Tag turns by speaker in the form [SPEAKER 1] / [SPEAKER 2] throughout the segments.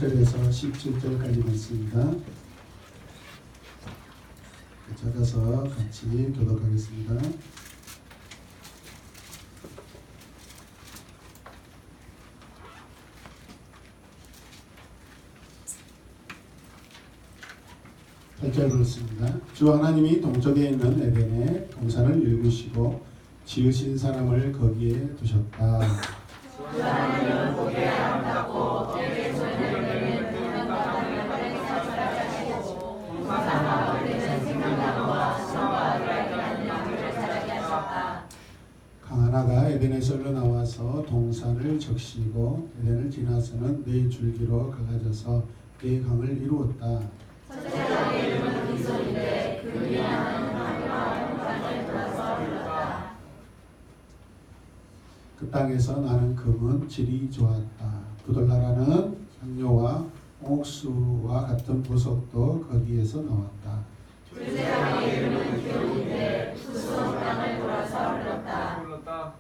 [SPEAKER 1] 8절에서 17절까지 말씀입니다. 찾아서 같이 교독하겠습니다. 팔절 그렇습니다. 주 하나님이 동쪽에 있는 에덴에 동산을 일구시고 지으신 사람을 거기에 두셨다.
[SPEAKER 2] 주 하나님은 보기에 아름답고 때에 손을 내는 푸른 바람을 땅에서 자라게 하시고 동산과 걸리는 생명나무와 선과 악을 알게 하는 나무를 자라게 하셨다.
[SPEAKER 1] 강 하나가 에덴에서 흘러나와서 동산을 적시고 에덴을 지나서는 네 줄기로 갈라져서 네 강을 이루었다.
[SPEAKER 2] 첫째 강의 이름은 기손인데 그 위에는 강과 동산을 돌아서 흘렀다.
[SPEAKER 1] 그 땅에서 나는 금은 질이 좋았다. 부들나라는 향료와 옥수와 같은 보석도 거기에서 나왔다.
[SPEAKER 2] 둘째 강의 이름은 기온인데 수송 땅을 돌아서 흘렀다.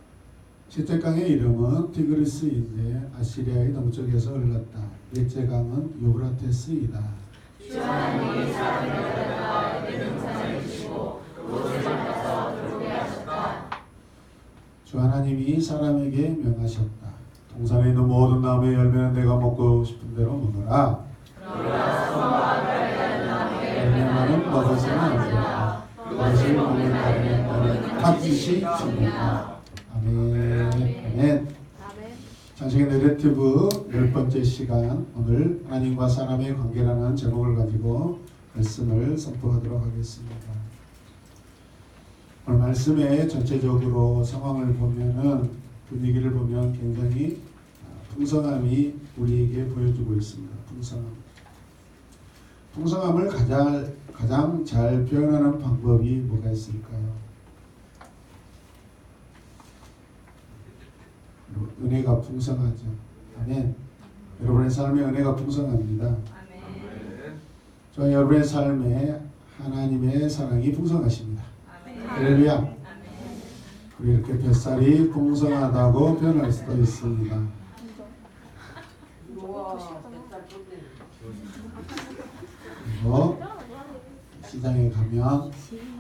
[SPEAKER 1] 셋째 강의 이름은 티그리스인데 아시리아의 동쪽에서 흘렀다. 넷째 강은 유브라테스이다.
[SPEAKER 2] 주 하나님이 사람을 가져다가 에덴 동산을 주시고 그곳을 만나서 들어오게 하셨다.
[SPEAKER 1] 주 하나님이 사람에게 명하셨다. 동산에 있는 모든 나무의 열매는 내가 먹고 싶은 대로 먹어라.
[SPEAKER 2] 그러나 선과 악을 알게 하는 나무의
[SPEAKER 1] 열매만은 먹어서는 안 된다. 그것을 먹는 날에는 너는 반드시 죽는다. 아멘. 아멘. 장세기 내러티브 10번째 시간, 오늘 하나님과 사람의 관계라는 제목을 가지고 말씀을 선포하도록 하겠습니다. 오늘 말씀의 전체적으로 상황을 보면은, 분위기를 보면 굉장히 풍성함이 우리에게 보여주고 있습니다. 풍성함을 가장 잘 표현하는 방법이 뭐가 있을까요? 은혜가 풍성하죠. 아멘. 여러분의 삶에 은혜가 풍성합니다.
[SPEAKER 2] 아멘.
[SPEAKER 1] 저 여러분의 삶에 하나님의 사랑이 풍성하십니다.
[SPEAKER 2] 아멘.
[SPEAKER 1] 할렐루야.
[SPEAKER 2] 아멘.
[SPEAKER 1] 우리 이렇게 뱃살이 풍성하다고 표현할 수도 있습니다. 그리고 시장에 가면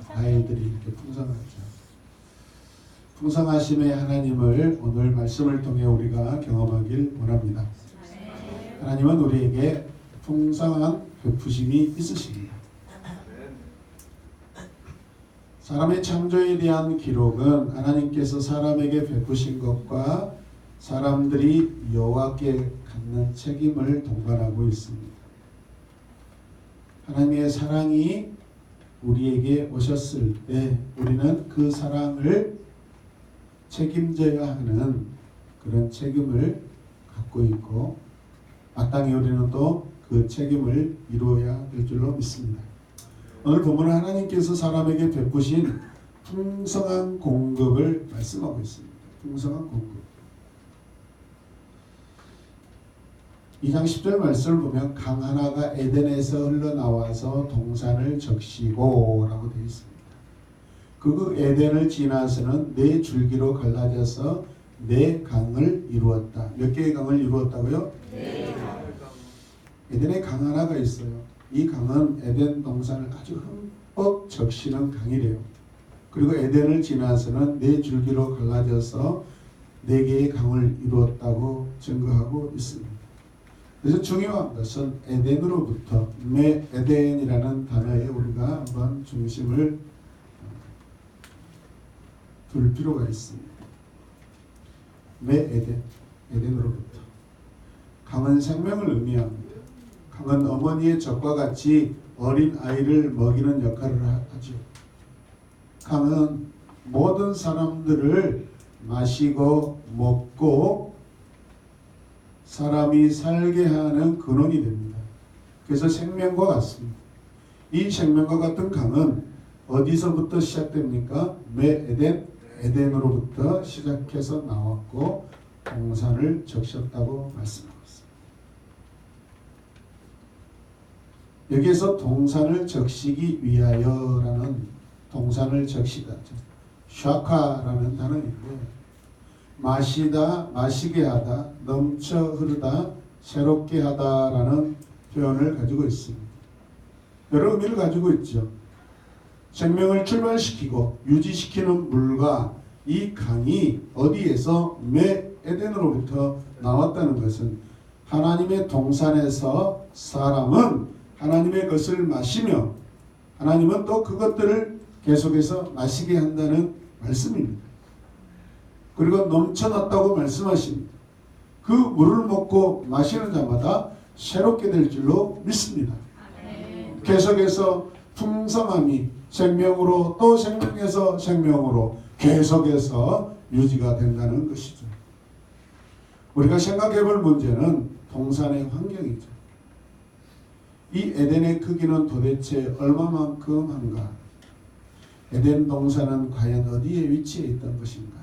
[SPEAKER 1] 과일들이 이렇게 풍성하죠. 풍성하심의 하나님을 오늘 말씀을 통해 우리가 경험하길 원합니다. 하나님은 우리에게 풍성한 베푸심이 있으십니다. 사람의 창조에 대한 기록은 하나님께서 사람에게 베푸신 것과 사람들이 여호와께 갖는 책임을 동반하고 있습니다. 하나님의 사랑이 우리에게 오셨을 때 우리는 그 사랑을 책임져야 하는 그런 책임을 갖고 있고, 마땅히 우리는 또 그 책임을 이루어야 될 줄로 믿습니다. 오늘 본문은 하나님께서 사람에게 베푸신 풍성한 공급을 말씀하고 있습니다. 풍성한 공급. 2장 10절 말씀을 보면 강 하나가 에덴에서 흘러나와서 동산을 적시고 라고 되어 있습니다. 그 에덴을 지나서는 네 줄기로 갈라져서 네 강을 이루었다. 몇 개의 강을 이루었다고요?
[SPEAKER 2] 네.
[SPEAKER 1] 에덴에 강 하나가 있어요. 이 강은 에덴 동산을 아주 흠뻑 적시는 강이래요. 그리고 에덴을 지나서는 네 줄기로 갈라져서 네 개의 강을 이루었다고 증거하고 있습니다. 그래서 중요한 것은 에덴으로부터, 에덴이라는 단어에 우리가 한번 중심을 둘 필요가 있습니다. 에덴으로부터. 강은 생명을 의미합니다. 강은 어머니의 젖과 같이 어린 아이를 먹이는 역할을 하죠. 강은 모든 사람들을 마시고 먹고 사람이 살게 하는 근원이 됩니다. 그래서 생명과 같습니다. 이 생명과 같은 강은 어디서부터 시작됩니까? 에덴으로부터 시작해서 나왔고 동산을 적셨다고 말씀하고 있습니다. 여기에서 동산을 적시기 위하여라는, 동산을 적시다, 샤카라는 단어인데, 마시다, 마시게 하다, 넘쳐 흐르다, 새롭게 하다라는 표현을 가지고 있습니다. 여러 의미를 가지고 있죠. 생명을 출발시키고 유지시키는 물과 이 강이 어디에서 에덴으로부터 나왔다는 것은 하나님의 동산에서 사람은 하나님의 것을 마시며 하나님은 또 그것들을 계속해서 마시게 한다는 말씀입니다. 그리고 넘쳐났다고 말씀하십니다. 그 물을 먹고 마시는 자마다 새롭게 될 줄로 믿습니다. 계속해서 풍성함이 생명으로 또 생명에서 생명으로 계속해서 유지가 된다는 것이죠. 우리가 생각해 볼 문제는 동산의 환경이죠. 이 에덴의 크기는 도대체 얼마만큼 한가? 에덴 동산은 과연 어디에 위치해 있던 것인가?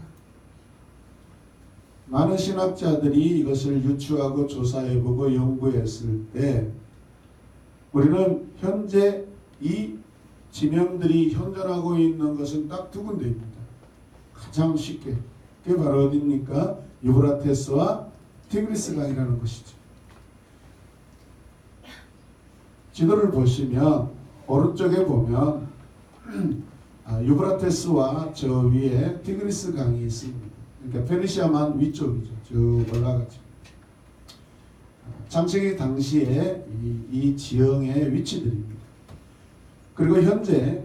[SPEAKER 1] 많은 신학자들이 이것을 유추하고 조사해보고 연구했을 때 우리는 현재 이 지명들이 현존하고 있는 것은 딱 두 군데입니다. 가장 쉽게. 그게 바로 어디입니까? 유브라테스와 티그리스 강이라는 것이죠. 지도를 보시면 오른쪽에 보면 유브라테스와 저 위에 티그리스 강이 있습니다. 그러니까 페르시아만 위쪽이죠. 쭉 올라가죠. 창세기 당시에 이 지형의 위치들입니다. 그리고 현재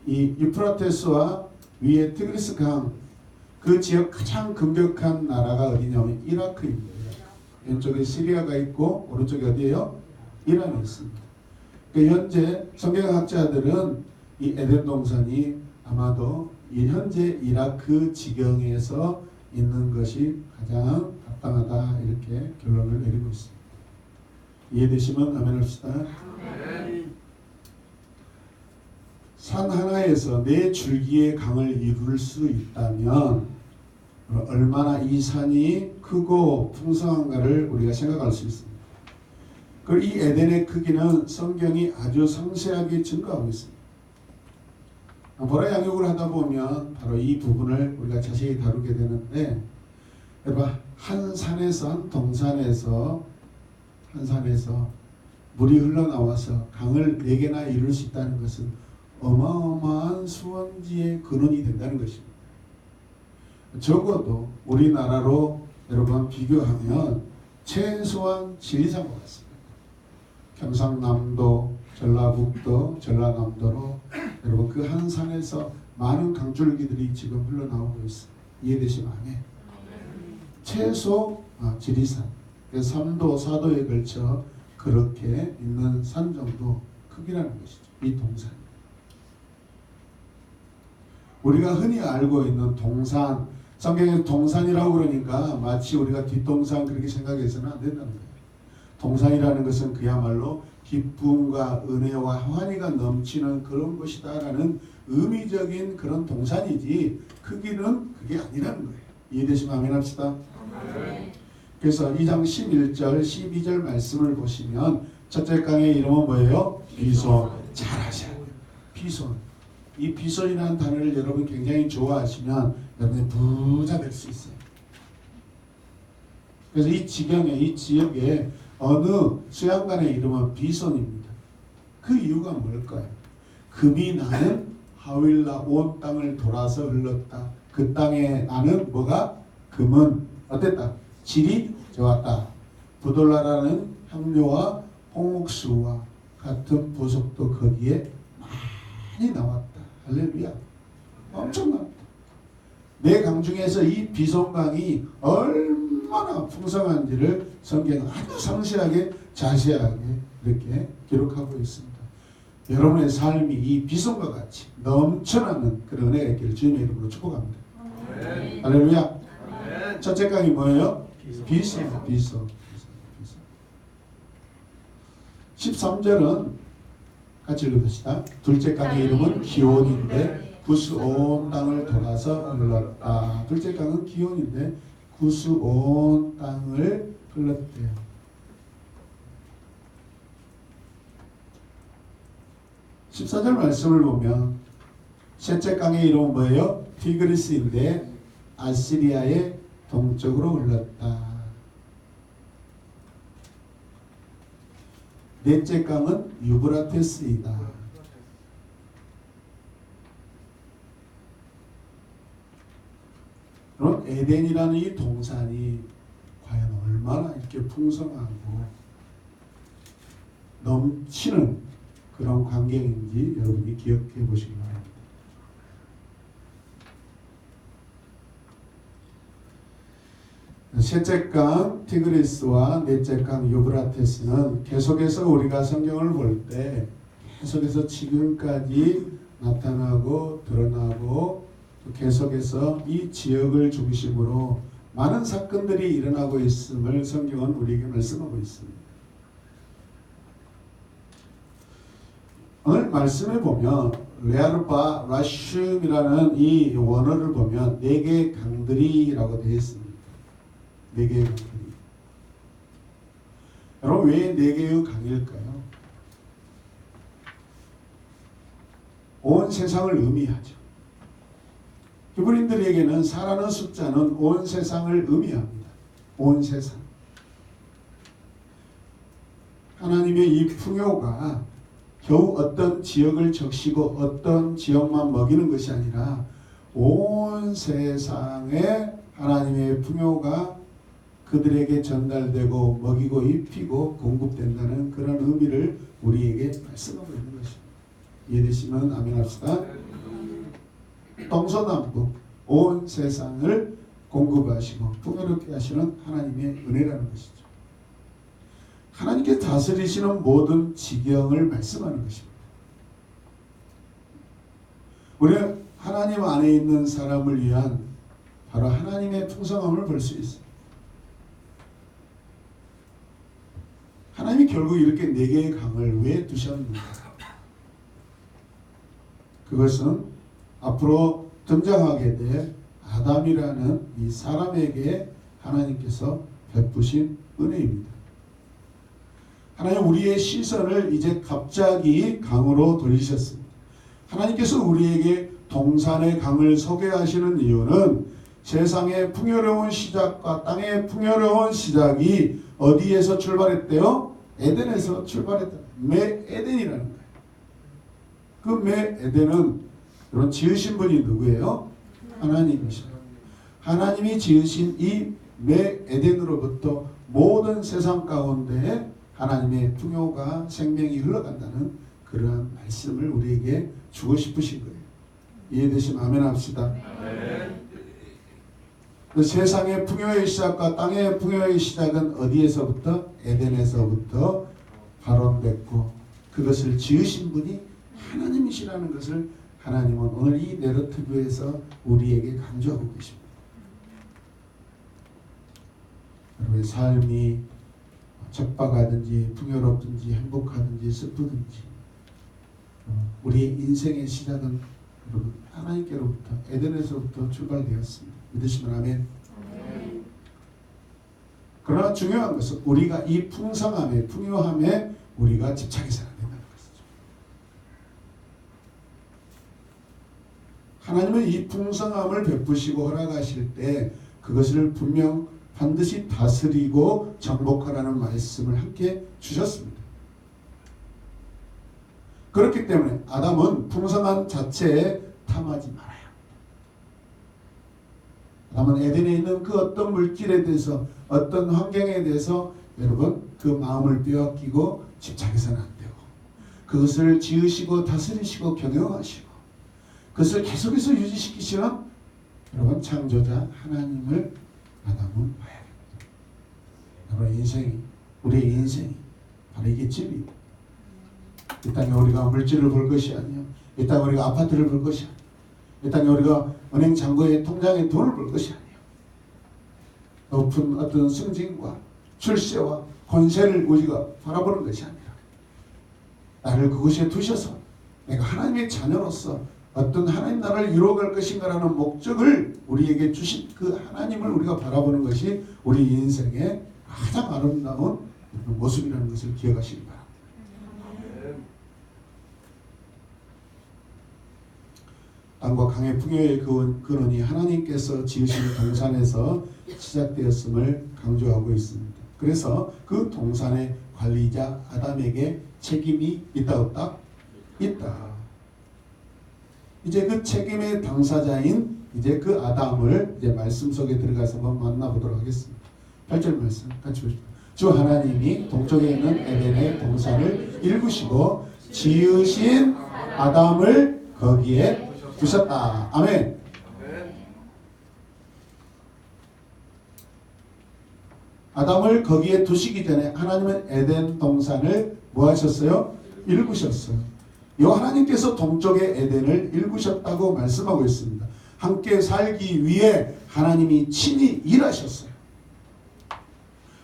[SPEAKER 1] 이 유프라테스와 위에 티그리스 강 그 지역 가장 급격한 나라가 어디냐면 이라크입니다. 왼쪽에 시리아가 있고 오른쪽에 어디예요? 이란이 있습니다. 그러니까 현재 성경학자들은 이 에덴 동산이 아마도 이 현재 이라크 지경에서 있는 것이 가장 합당하다 이렇게 결론을 내리고 있습니다. 이해되시면 아멘 합시다. 산 하나에서 네 줄기의 강을 이룰 수 있다면 얼마나 이 산이 크고 풍성한가를 우리가 생각할 수 있습니다. 그리고 이 에덴의 크기는 성경이 아주 상세하게 증거하고 있습니다. 보라 양육을 하다 보면 바로 이 부분을 우리가 자세히 다루게 되는데, 여러분 한 산에서 한 동산에서 물이 흘러나와서 강을 4개나 이룰 수 있다는 것은 어마어마한 수원지의 근원이 된다는 것입니다. 적어도 우리나라로 여러분 비교하면 최소한 지리산과 같습니다. 경상남도, 전라북도, 전라남도로 여러분 그 한 산에서 많은 강줄기들이 지금 흘러나오고 있습니다. 이해되시면 아멘. 최소 지리산, 3도, 4도에 걸쳐 그렇게 있는 산 정도 크기라는 것이죠. 이 동산. 우리가 흔히 알고 있는 동산, 성경에서 동산이라고 그러니까 마치 우리가 뒷동산 그렇게 생각해서는 안 된다는 거예요. 동산이라는 것은 그야말로 기쁨과 은혜와 환희가 넘치는 그런 것이다라는 의미적인 그런 동산이지 크기는 그게 아니라는 거예요. 이해되시면 아멘 합시다. 그래서 2장 11절 12절 말씀을 보시면 첫째 강의 이름은 뭐예요? 비손. 잘 아셔야 돼요. 비손. 이 비손이라는 단어를 여러분 굉장히 좋아하시면 여러분이 부자 될 수 있어요. 그래서 이 지역에 어느 수양간의 이름은 비손입니다. 그 이유가 뭘까요? 금이 나는 하윌라 온 땅을 돌아서 흘렀다. 그 땅에 나는 뭐가? 금은 어땠다? 질이 좋았다. 부돌라라는 향료와 홍옥수와 같은 보석도 거기에 많이 나왔다. 할렐루야. 엄청납니다. 네 강 중에서 이 비손강이 얼마나 풍성한지를 성경은 아주 상세하게 자세하게 이렇게 기록하고 있습니다. 여러분의 삶이 이 비손과 같이 넘쳐나는 그런 은혜가 있기를 주님의 이름으로 축복합니다. 할렐루야. 첫째 강이 뭐예요? 비손. 13절은 같이 읽읍시다. 둘째 강의 이름은 기온인데 구스 온 땅을 돌아서 흘렀다. 둘째 강은 기온인데 구스 온 땅을 흘렀대요. (14절) 말씀을 보면 셋째 강의 이름은 뭐예요? 티그리스인데 아시리아의 동쪽으로 흘렀다. 넷째 강은 유브라테스이다. 그럼 에덴이라는 이 동산이 과연 얼마나 이렇게 풍성하고 넘치는 그런 광경인지 여러분이 기억해 보시기 바랍니다. 셋째 강 티그리스와 넷째 강 유브라테스는 계속해서 우리가 성경을 볼 때 계속해서 지금까지 나타나고 드러나고 계속해서 이 지역을 중심으로 많은 사건들이 일어나고 있음을 성경은 우리에게 말씀하고 있습니다. 오늘 말씀에 보면 레아르바 라슘이라는 이 원어를 보면 네 개의 강들이라고 되어 있습니다. 네 개의 강들이. 여러분 왜 네 개의 강일까요? 온 세상을 의미하죠. 히브리인들에게는 4라는 숫자는 온 세상을 의미합니다. 온 세상. 하나님의 이 풍요가 겨우 어떤 지역을 적시고 어떤 지역만 먹이는 것이 아니라 온 세상에 하나님의 풍요가 그들에게 전달되고 먹이고 입히고 공급된다는 그런 의미를 우리에게 말씀하고 있는 것입니다. 이해되시면 아멘 합시다. 동서남북 온 세상을 공급하시고 풍요롭게 하시는 하나님의 은혜라는 것이죠. 하나님께 다스리시는 모든 지경을 말씀하는 것입니다. 우리는 하나님 안에 있는 사람을 위한 바로 하나님의 풍성함을 볼 수 있습니다. 하나님이 결국 이렇게 네 개의 강을 왜 두셨는가? 그것은 앞으로 등장하게 될 아담이라는 이 사람에게 하나님께서 베푸신 은혜입니다. 하나님 우리의 시선을 이제 갑자기 강으로 돌리셨습니다. 하나님께서 우리에게 동산의 강을 소개하시는 이유는 세상의 풍요로운 시작과 땅의 풍요로운 시작이 어디에서 출발했대요? 에덴에서 출발했다. 매 에덴이라는 거예요. 그 매 에덴은 여러분 지으신 분이 누구예요? 하나님이십니다. 하나님이 지으신 이 매 에덴으로부터 모든 세상 가운데 하나님의 풍요가 생명이 흘러간다는 그러한 말씀을 우리에게 주고 싶으신 거예요. 이해되시면 아멘 합시다. 그 세상의 풍요의 시작과 땅의 풍요의 시작은 어디에서부터? 에덴에서부터 발원됐고 그것을 지으신 분이 하나님이시라는 것을 하나님은 오늘 이 내러티브에서 우리에게 강조하고 계십니다. 여러분의 삶이 척박하든지 풍요롭든지 행복하든지 슬프든지 우리의 인생의 시작은 여러분 하나님께로부터 에덴에서부터 출발되었습니다. 믿으시면 아멘. 그러나 중요한 것은 우리가 이 풍성함에 풍요함에 우리가 집착해서는 안 된다는 것이죠. 하나님은 이 풍성함을 베푸시고 허락하실 때 그것을 분명 반드시 다스리고 정복하라는 말씀을 함께 주셨습니다. 그렇기 때문에 아담은 풍성함 자체에 탐하지 말아요. 아담은 에덴에 있는 그 어떤 물질에 대해서 어떤 환경에 대해서 여러분 그 마음을 빼앗기고 집착해서는 안 되고 그것을 지으시고 다스리시고 경영하시고 그것을 계속해서 유지시키시는 여러분 창조자 하나님을 아담은 봐야 됩니다. 여러분 인생이 우리의 인생이 바로 이게 진리입니다. 이 땅에 우리가 물질을 볼 것이 아니요. 이 땅에 우리가 아파트를 볼 것이 아니요. 이 땅에 우리가 은행 잔고에 통장에 돈을 볼 것이 아니요. 높은 어떤 승진과 출세와 권세를 우리가 바라보는 것이 아니라 나를 그곳에 두셔서 내가 하나님의 자녀로서 어떤 하나님 나라를 이루어갈 것인가라는 목적을 우리에게 주신 그 하나님을 우리가 바라보는 것이 우리 인생의 가장 아름다운 모습이라는 것을 기억하시기 바랍니다. 땅과 강의 풍요의 근원이 하나님께서 지으신 동산에서 시작되었음을 강조하고 있습니다. 그래서 그 동산의 관리자 아담에게 책임이 있다 없다? 있다. 이제 그 책임의 당사자인 이제 그 아담을 이제 말씀 속에 들어가서 한번 만나보도록 하겠습니다. 8절 말씀 같이 보십시오. 주 하나님이 동쪽에 있는 에덴의 동산을 일구시고 지으신 아담을 거기에 두셨다. 아멘. 아담을 거기에 두시기 전에 하나님은 에덴 동산을 뭐 하셨어요? 일구셨어요. 요 하나님께서 동쪽의 에덴을 일구셨다고 말씀하고 있습니다. 함께 살기 위해 하나님이 친히 일하셨어요.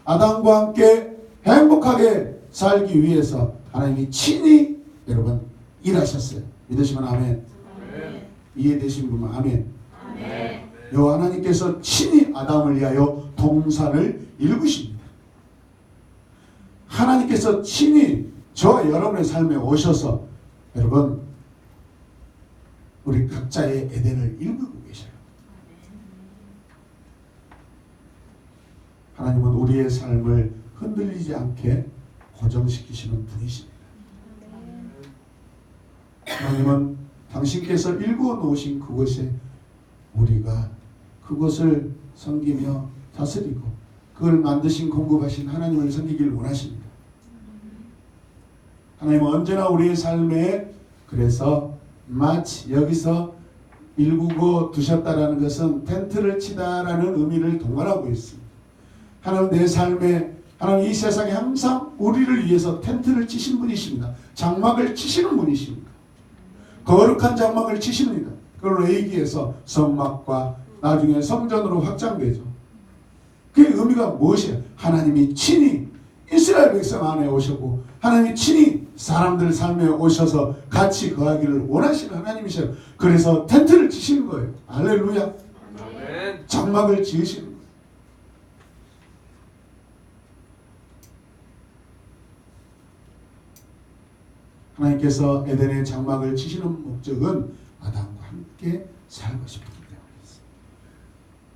[SPEAKER 1] 아담과 함께 행복하게 살기 위해서 하나님이 친히 여러분 일하셨어요. 믿으시면 아멘. 이해되신 분은 아멘. 요 하나님께서 친히 아담을 위하여 동산을 일구십니다. 하나님께서 친히 저와 여러분의 삶에 오셔서 여러분 우리 각자의 에덴을 일구고 계셔요. 하나님은 우리의 삶을 흔들리지 않게 고정시키시는 분이십니다. 하나님은 당신께서 일구어 놓으신 그곳에 우리가 그것을 섬기며 다스리고 그걸 만드신 공급하신 하나님을 섬기기를 원하십니다. 하나님은 언제나 우리의 삶에 그래서 마치 여기서 일구고 두셨다라는 것은 텐트를 치다라는 의미를 동반하고 있습니다. 하나님 내 삶에 하나님 이 세상에 항상 우리를 위해서 텐트를 치신 분이십니다. 장막을 치시는 분이십니다. 거룩한 장막을 치십니다. 그걸로 얘기해서 성막과 나중에 성전으로 확장되죠. 그 의미가 무엇이에요? 하나님이 친히 이스라엘 백성 안에 오셨고 하나님이 친히 사람들 삶에 오셔서 같이 거하기를 원하시는 하나님이셔요. 그래서 텐트를 치시는 거예요. 할렐루야. 장막을 지으시는 거예요. 하나님께서 에덴의 장막을 치시는 목적은 아담과 함께 살고 싶기 때문이었습니다.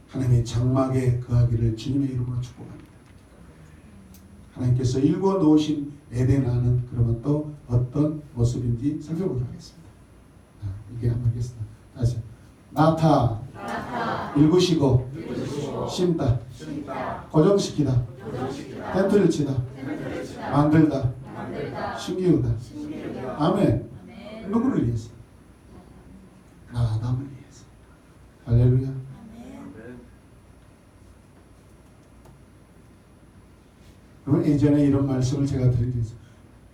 [SPEAKER 1] 하나님의 장막에 거하기를 주님의 이름으로 축복합니다. 하나님께서 일궈 놓으신 에덴 안은 그러면 또 어떤 모습인지 살펴보도록 하겠습니다. 이게 한번 하겠습니다. 다시 나타 일구시고 심다 고정시키다 텐트를 치다 만들다 심기우다. 아멘. 누구를 위해서? 나 아담을 위해서. 할렐루야. 그러면 예전에 이런 말씀을 제가 드린 게 있어요.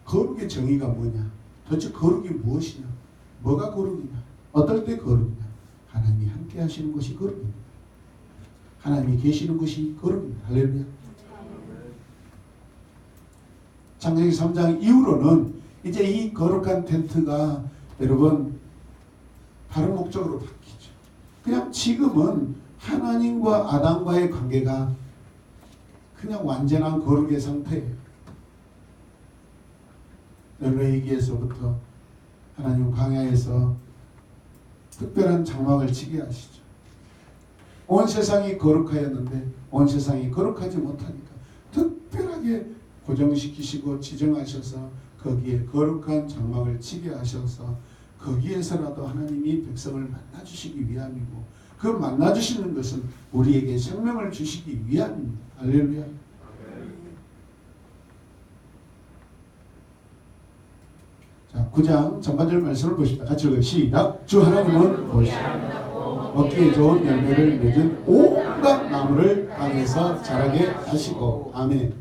[SPEAKER 1] 거룩의 정의가 뭐냐? 도대체 거룩이 무엇이냐? 뭐가 거룩이냐? 어떨 때 거룩이냐? 하나님이 함께 하시는 것이 거룩입니다. 하나님이 계시는 것이 거룩입니다. 할렐루야. 창세기 3장 이후로는 이제 이 거룩한 텐트가 여러분 다른 목적으로 바뀌죠. 그냥 지금은 하나님과 아담과의 관계가 그냥 완전한 거룩의 상태예요. 레위기에서부터 하나님 광야에서 특별한 장막을 치게 하시죠. 온 세상이 거룩하였는데 온 세상이 거룩하지 못하니까 특별하게 고정시키시고 지정하셔서 거기에 거룩한 장막을 치게 하셔서 거기에서라도 하나님이 백성을 만나주시기 위함이고 그 만나주시는 것은 우리에게 생명을 주시기 위함입니다. 할렐루야. 자, 9장 전반절 말씀을 보십시다. 같이 읽어요. 시작. 주 하나님은 먹기에 좋은 열매를 맺은 온갖 나무를 땅에서 자라게 하시고 아멘.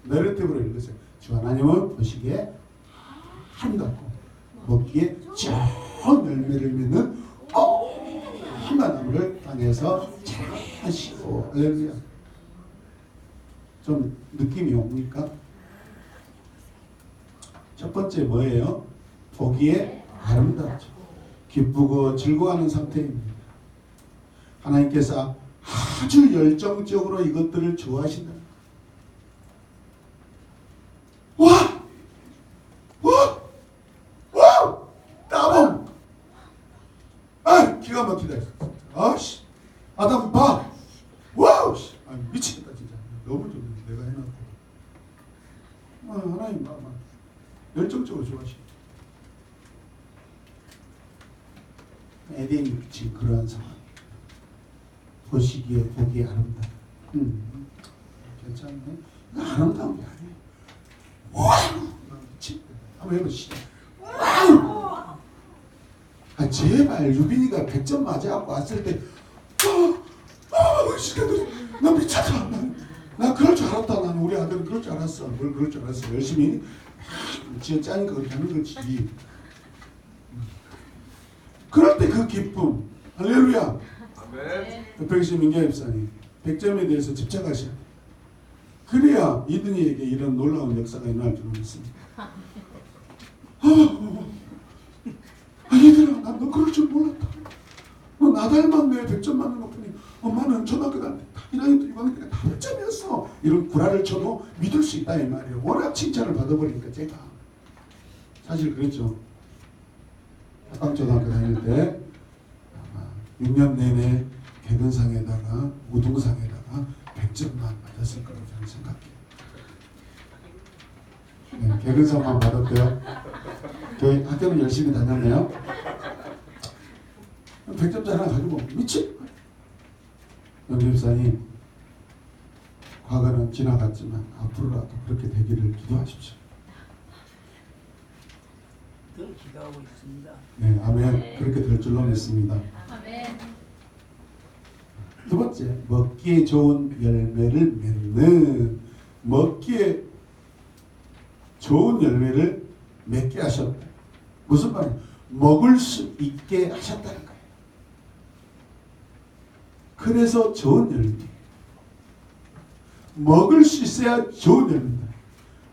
[SPEAKER 1] 내르티브로 읽으세요. 주 하나님은 보시기에 아름답고 먹기에 좋은 열매를 맺는 온갖 나무를 땅에서 자라게 하시고 할렐루야. 좀 느낌이 옵니까? 첫 번째 뭐예요? 보기에 아름답죠. 기쁘고 즐거워하는 상태입니다. 하나님께서 아주 열정적으로 이것들을 좋아하신다. 와! 따봉! 아! 기가 막히다. 아씨! 아담 봐! 와우! 아, 미치겠다 진짜. 너무 좋네. 하나님 열정적으로 좋아하십니다. 에덴이 지금 그러한 상황. 보시기에 보기에 아름다. 괜찮네. 아름다운 게 아니에요. 와우! 한번 해보시죠. 와우! 제발 유빈이가 100점 맞아갖고 왔을 때 나 미쳤다. 나 그럴 줄 알았다. 나는 우리 아들은 그럴 줄 알았어. 뭘 그럴 줄 알았어. 열심히 진짜 짜니까 그렇게 하는 거지. 그럴 때 그 기쁨. 할렐루야.
[SPEAKER 2] 아멘.
[SPEAKER 1] 백신 민경 입사님 100점에 대해서 집착하셔야 돼요. 그래야 이든이에게 이런 놀라운 역사가 일어날 줄 믿습니다. 얘들아, 난 너 그럴 줄 몰랐다. 너 나 닮았네. 100점 맞는 것 뿐이 엄마는 초등학교 다닐 때 1학년 6학년 때 다 100점이었어. 이런 구라를 쳐도 믿을 수 있다 이 말이에요. 워낙 칭찬을 받아버리니까 제가 사실 그랬죠. 학강초등학교 다닐 때 6년 내내 개근상에다가 우등상에다가 100점만 받았을 거라고 저는 생각해요. 네, 개근상만 받았대요. 저희 학교는 열심히 다녔네요. 100점짜리 하나 가지고 미친 연립사님, 과거는 지나갔지만 앞으로라도 그렇게 되기를 기도하십시오.
[SPEAKER 3] 더 기도하고 있습니다.
[SPEAKER 1] 네, 아멘. 그렇게 될 줄로 믿습니다.
[SPEAKER 2] 아멘.
[SPEAKER 1] 두 번째, 먹기에 좋은 열매를 맺는, 먹기에 좋은 열매를 맺게 하셨다. 무슨 말이에요? 먹을 수 있게 하셨다는 거예요. 그래서 좋은 열매. 먹을 수 있어야 좋은 열매입니다.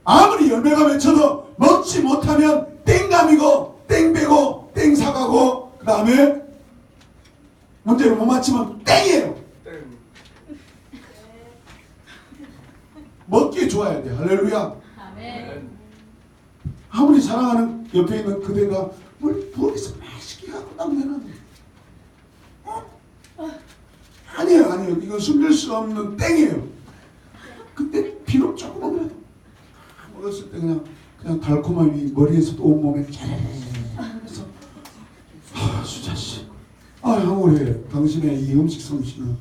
[SPEAKER 1] 아무리 열매가 맺혀도 먹지 못하면 땡감이고 땡배고 땡사가고 그 다음에 문제를 못 맞히면 땡이에요.
[SPEAKER 2] 땡.
[SPEAKER 1] 먹기에 좋아야 돼. 할렐루야.
[SPEAKER 2] 아멘.
[SPEAKER 1] 아무리 사랑하는 옆에 있는 그대가 뭘 부엌에서 맛있게 하고 나면은 아니에요. 이건 숨길 수 없는 땡이에요. 그때 비록 조금이라도 먹었을 때 그냥 달콤함이 머리에서도 온몸에 쫙해서 수자씨, 황홀해. 당신의 이 음식 솜씨는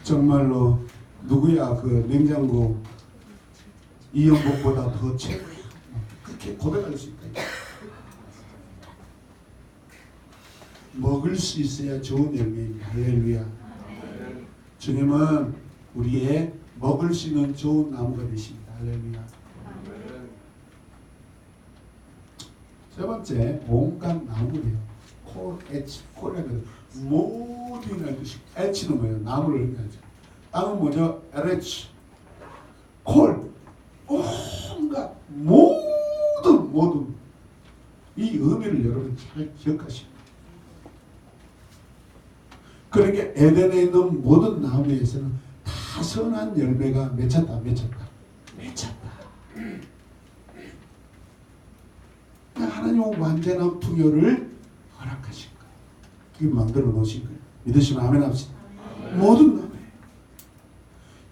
[SPEAKER 1] 정말로 누구야 그 냉장고 이연복보다 더 최고야. 그렇게 고백할 수 있다. 먹을 수 있어야 좋은 열매입니다. 할렐루야. 주님은 우리의 먹을 수 있는 좋은 나무가 되십니다. 할렐루야. 세 번째, 온갖 나무래요. 콜, 에치, 콜이라고 모든 이라는 뜻이. 에치는 뭐예요? 나무를 의미하죠. 땅은 뭐죠? 에레치. 콜, 온갖 모든 이 의미를 여러분 잘 기억하십니다. 그러니까 에덴에 있는 모든 나무에서는 다 선한 열매가 맺혔다. 하나님은 완전한 풍요를 허락하신 거예요. 그게 만들어 놓으신 거예요. 믿으시면 아멘 합시다. 모든 나무에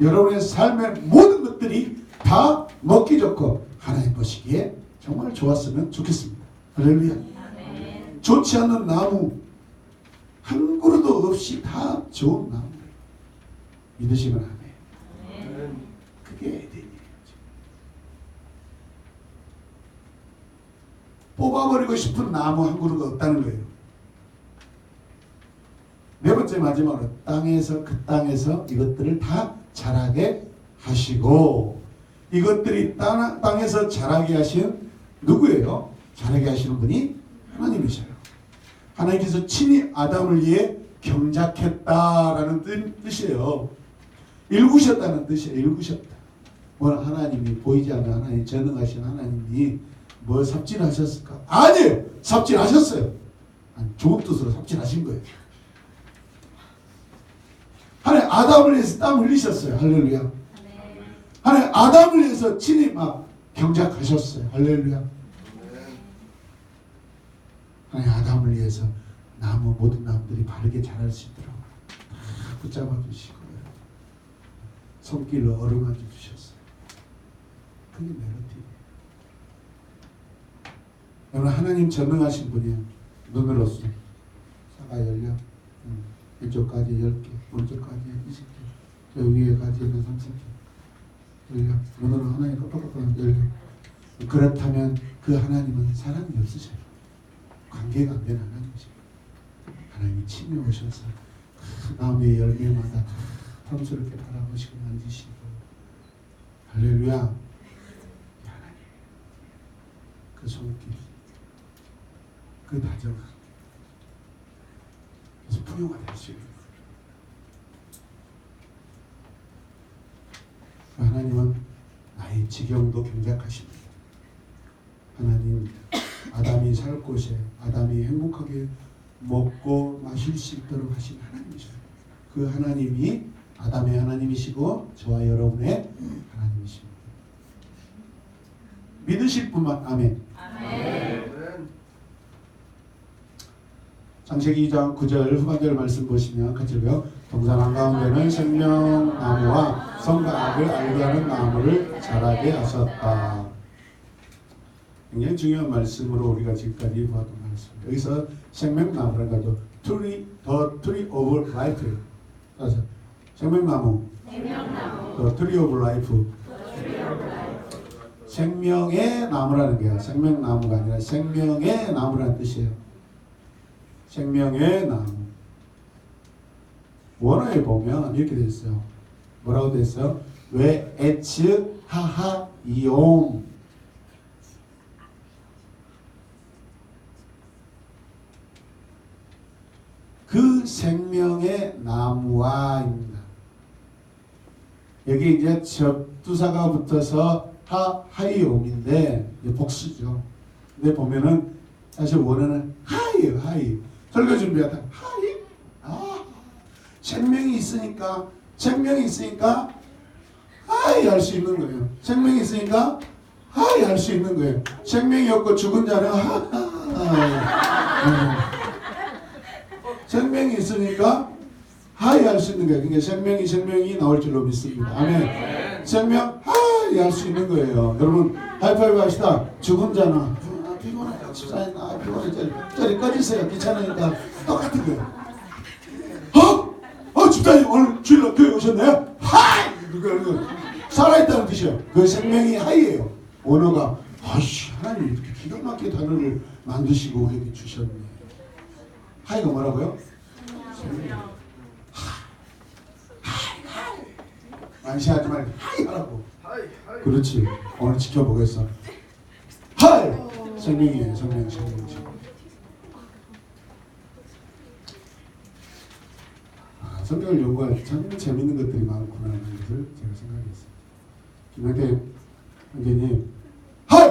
[SPEAKER 1] 여러분의 삶의 모든 것들이 다 먹기 좋고 하나님 보시기에 정말 좋았으면 좋겠습니다. 할렐루야. 좋지 않는 나무 한 그루도 없이 다 좋은 나무. 믿으시면 아멘. 그게 에덴이에요. 뽑아버리고 싶은 나무 한 그루가 없다는 거예요. 네 번째 마지막으로 그 땅에서 이것들을 다 자라게 하시고, 이것들이 땅에서 자라게 하신 누구예요? 자라게 하시는 분이 하나님이셔요. 하나님께서 친히 아담을 위해 경작했다라는 뜻이에요. 일구셨다는 뜻이에요. 일구셨다. 뭐 하나님이 보이지 않는 하나님, 전능하신 하나님이 뭐 삽질하셨을까? 아니에요. 삽질하셨어요. 아니, 좋은 뜻으로 삽질하신 거예요. 하나님 아담을 위해서 땀 흘리셨어요. 할렐루야. 하나님 아담을 위해서 친히 막 경작하셨어요. 할렐루야. 하나님 아담을 위해서 모든 나무들이 바르게 자랄 수 있도록 다 붙잡아 주시고 손길로 어루만져 주셨어요. 그게 메로디. 여러분 하나님 전능하신 분이에요. 눈으로서 사가 열려 이쪽까지 10개, 오른쪽까지 20개, 저 위에 가지는 30개 열려. 눈으로 하나님 깜빡깜빡 열려. 그렇다면 그 하나님은 사람이 없으셔요. 관계가 안 되는 하나님이시죠. 하나님이 침에 오셔서 나무의 열매마다 탐스럽게 바라보시고 만지시고 할렐루야. 하나님 그 손길 그 다정함 그래서 부유가 될 수 있는 거예요. 하나님은 나의 지경도 경작하십니다. 하나님 아담이 살 곳에 아담이 행복하게 먹고 마실 수 있도록 하신 하나님이셔요. 그 하나님이 아담의 하나님이시고 저와 여러분의 하나님이십니다. 믿으실 분만 아멘.
[SPEAKER 2] 아멘.
[SPEAKER 1] 창세기 2장 9절 후반절 말씀 보시면 같이 읽어요. 동산 한가운데는 생명나무와 선과 악을 알게 하는 나무를 자라게 하셨다. 굉장히 중요한 말씀으로 우리가 지금까지 보았던 말씀입니다. 여기서 생명나무라는 거죠. The tree of life. 맞아. 생명나무. The tree of life. 생명의 나무라는 게요. 생명나무가 아니라 생명의 나무라는 뜻이에요. 생명의 나무. 원어에 보면 이렇게 되어 있어요. 뭐라고 되어 있어요? 왜 에츠 하하 이옴. 그 생명의 나무와입니다. 여기 이제 접두사가 붙어서 하이옴인데 복수죠. 근데 보면은 사실 원어는 하이예요. 하이. 설교 준비하다 하이. 생명이 있으니까 하이 할 수 있는 거예요. 생명이 있으니까 하이 할 수 있는 거예요. 생명이 없고 죽은 자는 생명이 있으니까 하이 할 수 있는 거예요. 그러니까 생명이 나올 줄로 믿습니다. 아멘. 생명 하이 할 수 있는 거예요. 여러분 하이파이브 합시다. 죽은 자는 피곤하다. 집사님 피곤해. 저리 꺼지세요. 귀찮으니까 똑같은 거예요. 집사님 오늘 주일날 교회 오셨나요? 하이! 살아있다는 뜻이에요. 그 생명이 하이예요. 언어가 아이씨 하나님 이렇게 기가 막히게 단어를 만드시고 우리에게 주셨네. 하이가 뭐라고요? 안시하지 말고 하이 하라고. 그렇지. 오늘 지켜보겠어. 하이! 생명이에요. 생명. 성경을 연구할 때 참 재밌는 것들이 많구나 하는 것을 제가 생각했어요. 김영태 형제님 하이!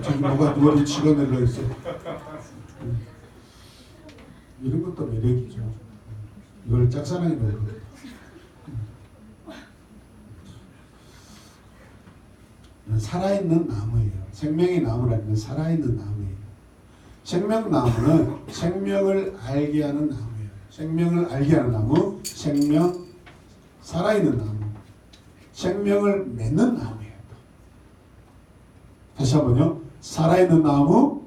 [SPEAKER 1] 저기 뭐가 누가 치가 내려 있어. 이런 것도 매력이죠. 이걸 짝사랑이라고 그러거든요. 살아있는 나무예요. 생명의 나무라는 살아있는 나무예요. 생명나무는 생명을 알게 하는 나무예요. 생명을 알게 하는 나무, 생명, 살아있는 나무, 생명을 맺는 나무예요. 다시 한번요. 살아있는 나무,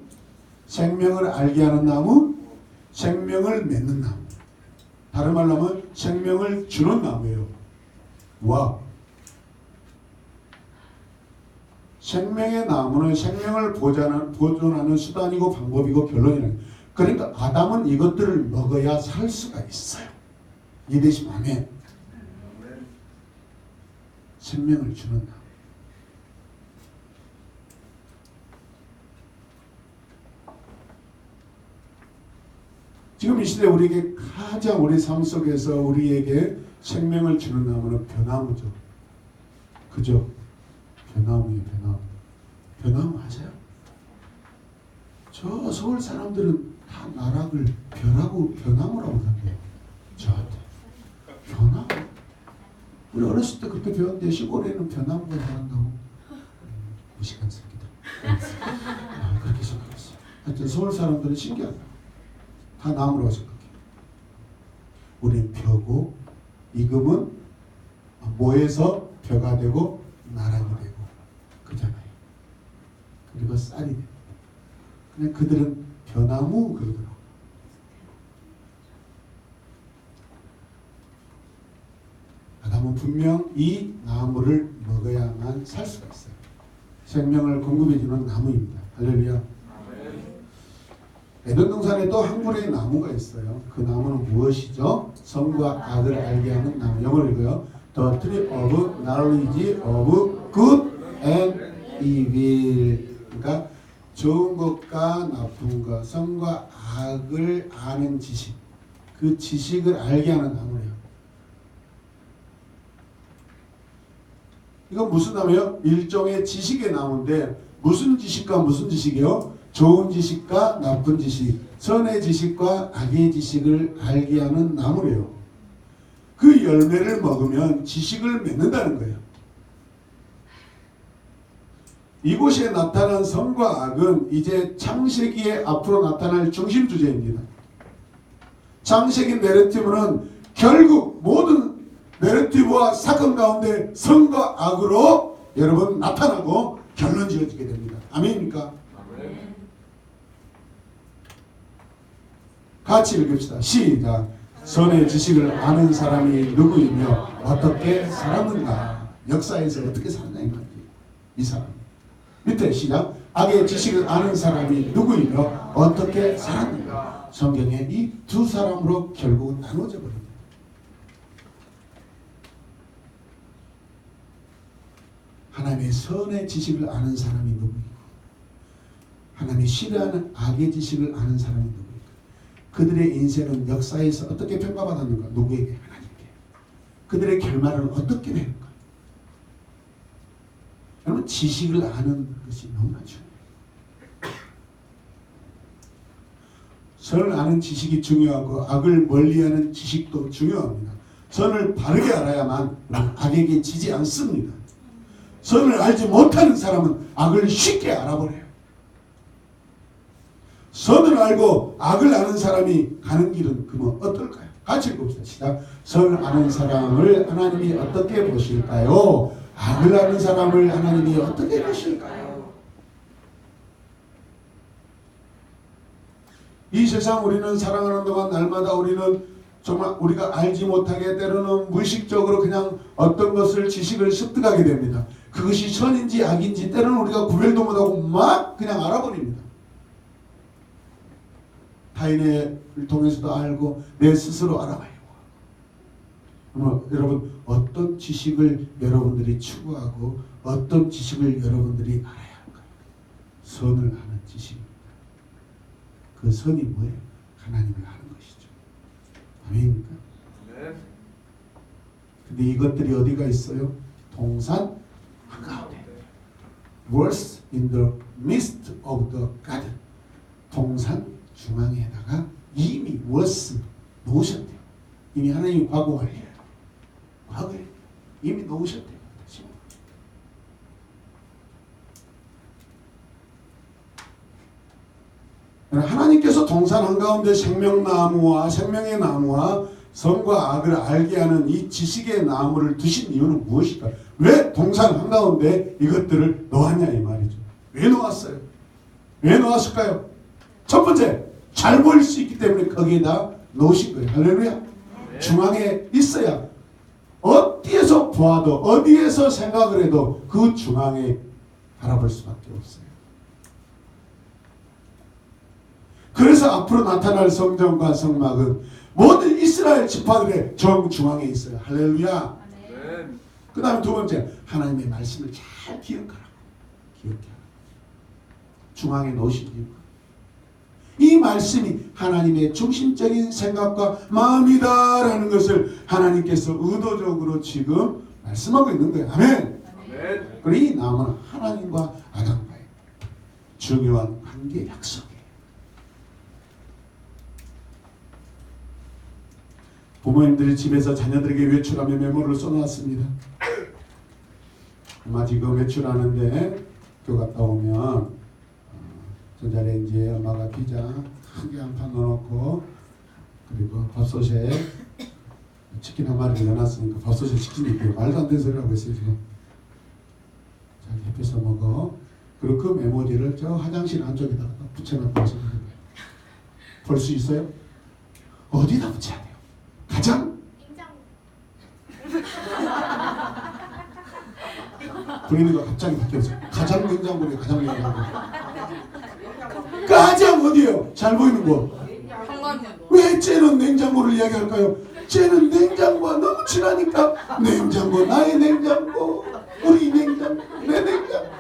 [SPEAKER 1] 생명을 알게 하는 나무, 생명을 맺는 나무. 다른 말로 하면 생명을 주는 나무예요. 와. 생명의 나무는 생명을 보존하는 수단이고 방법이고 결론이라는 거예요. 그러니까 아담은 이것들을 먹어야 살 수가 있어요. 이해되시면 아멘. 생명을 주는 나무. 지금 이 시대 우리에게 가장 우리 삶 속에서 우리에게 생명을 주는 나무는 벼나무죠. 그죠? 벼나무예요. 벼나무 아세요? 저 서울 사람들은 다 나락을 벼나무라고 생각해요. 저한테 벼나무? 우리 어렸을 때 그때 배웠는데 시골에는 벼나무가 자란다고. 무식한 새끼들. 그렇게 생각했어요. 하여튼 서울 사람들은 신기하다. 다 나무라고 생각해요. 우리는 벼고 이금은 모에서 벼가 되고 나락이 되고 그잖아요. 그리고 쌀이 됩니다. 그냥 그들은 벼나무 그러더라고요. 아담은 분명 이 나무를 먹어야만 살 수가 있어요. 생명을 공급해주는 나무입니다. 할렐루야. 에덴 동산에 또 한 그루의 나무가 있어요. 그 나무는 무엇이죠? 선과 악을 알게 하는 나무. 영어로 읽어요. The tree of knowledge of good and evil. 그러니까 좋은 것과 나쁜 것, 선과 악을 아는 지식. 그 지식을 알게 하는 나무예요. 이건 무슨 나무예요? 일종의 지식의 나무인데 무슨 지식과 무슨 지식이요? 좋은 지식과 나쁜 지식, 선의 지식과 악의 지식을 알게 하는 나무래요. 그 열매를 먹으면 지식을 맺는다는 거예요. 이곳에 나타난 선과 악은 이제 창세기에 앞으로 나타날 중심 주제입니다. 창세기 내러티브는 결국 모든 내러티브와 사건 가운데 선과 악으로 여러분 나타나고 결론 지어지게 됩니다. 아멘입니까? 같이 읽읍시다. 시작. 선의 지식을 아는 사람이 누구이며 어떻게 살았는가. 역사에서 어떻게 살았냐 이 말이에요. 이 사람. 밑에 시작. 악의 지식을 아는 사람이 누구이며 어떻게 살았는가. 성경에 이 두 사람으로 결국 나눠져 버립니다. 하나님의 선의 지식을 아는 사람이 누구이고 하나님이 싫어하는 악의 지식을 아는 사람이 누구이고 그들의 인생은 역사에서 어떻게 평가받았는가? 누구에게? 하나님께. 그들의 결말은 어떻게 되는가? 여러분 지식을 아는 것이 너무나 중요해요. 선을 아는 지식이 중요하고 악을 멀리하는 지식도 중요합니다. 선을 바르게 알아야만 악에게 지지 않습니다. 선을 알지 못하는 사람은 악을 쉽게 알아버려요. 선을 알고 악을 아는 사람이 가는 길은 그러면 어떨까요? 같이 읽읍시다. 시작. 선을 아는 사람을 하나님이 어떻게 보실까요? 악을 아는 사람을 하나님이 어떻게 보실까요? 이 세상 우리는 살아가는 동안 날마다 우리는 정말 우리가 알지 못하게 때로는 무의식적으로 그냥 어떤 것을 지식을 습득하게 됩니다. 그것이 선인지 악인지 때로는 우리가 구별도 못하고 막 그냥 알아버립니다. 타인을 통해서도 알고 내 스스로 알아가요. 여러분 어떤 지식을 여러분들이 추구하고 어떤 지식을 여러분들이 알아야 할까요? 선을 아는 지식입니다. 그 선이 뭐예요? 하나님을 아는 것이죠. 아멘입니까? 네. 근데 이것들이 어디가 있어요? 동산 한가운데. Words in the midst of the garden. 동산 중앙에다가 이미 words 놓으셨대요. 이미 하나님이 과거 완료해요. 과거에 이미 놓으셨대요. 하나님께서 동산 한가운데 생명나무와 생명의 나무와 선과 악을 알게 하는 이 지식의 나무를 두신 이유는 무엇일까요? 왜 동산 한가운데 이것들을 놓았냐 이 말이죠. 왜 놓았어요? 왜 놓았을까요? 첫 번째, 잘 보일 수 있기 때문에 거기에다 놓으신 거예요. 할렐루야. 네. 중앙에 있어야 어디에서 보아도 어디에서 생각을 해도 그 중앙에 바라볼 수밖에 없어요. 그래서 앞으로 나타날 성전과 성막은 모든 이스라엘 지파들의 정중앙에 있어요. 할렐루야. 네. 그 다음에 두 번째, 하나님의 말씀을 잘 기억하라고. 기억해라. 중앙에 놓으신 이유가 이 말씀이 하나님의 중심적인 생각과 마음이다라는 것을 하나님께서 의도적으로 지금 말씀하고 있는 거예요. 아멘. 아멘. 그리고 이 나무는 하나님과 아담과의 중요한 관계 약속이에요. 부모님들이 집에서 자녀들에게 외출하며 메모를 써놨습니다. 엄마 지금 외출하는데 학교 갔다 오면 전자레인지에 엄마가 피자 크게 한 판 넣어놓고 그리고 밥솥에 치킨 한 마리를 넣어놨으니까 밥솥에 치킨이 있고요. 말도 안 되는 소리라고 했어요 지금. 자, 햇볕서 먹어. 그리고 그 메모지를 저 화장실 안쪽에다가 붙여놨다고 생각해 봐요. 볼 수 있어요? 어디다 붙여야 돼요? 가장 분위기가 갑자기 바뀌었어. 가장 냉장고네, 가장 냉장고. 가장 어디예요? 잘 보이는 거. 왜 쟤는 냉장고를 이야기할까요? 쟤는 냉장고와 너무 친하니까 냉장고, 나의 냉장고, 우리 냉장고, 내 냉장고.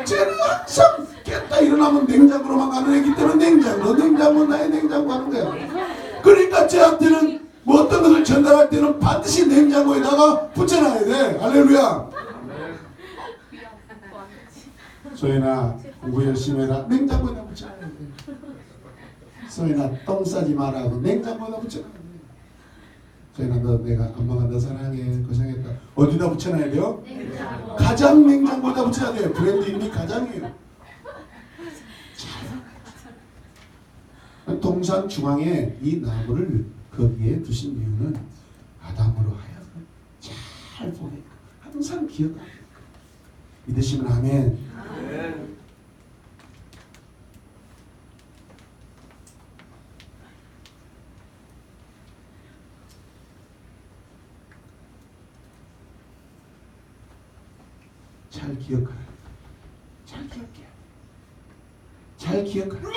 [SPEAKER 1] 쟤는 항상 깼다 일어나면 냉장고로만 가는 애기 때문에 냉장고, 나의 냉장고 하는 거야. 그러니까 쟤한테는 뭐 어떤 것을 전달할 때는 반드시 냉장고에다가 붙여놔야 돼. 할렐루야. 소연아, 공부 열심히 해라. 냉장고에다 붙여놔야 돼. 소연아, 똥 싸지 말라고 냉장고에다 붙여놔야 돼. 소연아, 너 내가 엄마가 너 사랑해, 고생했다. 어디다 붙여놔야 돼요?
[SPEAKER 2] 냉장고.
[SPEAKER 1] 가장 냉장고에다 붙여야 돼요. 브랜드 이름이 가장이에요. 동산 중앙에 이 나무를 거기에 두신 이유는 아담으로 하여금 잘 보게끔 항상 기억하게끔. 믿으시면 아멘.
[SPEAKER 2] 아멘.
[SPEAKER 1] 잘 기억하라. 잘 기억해. 잘 기억하라.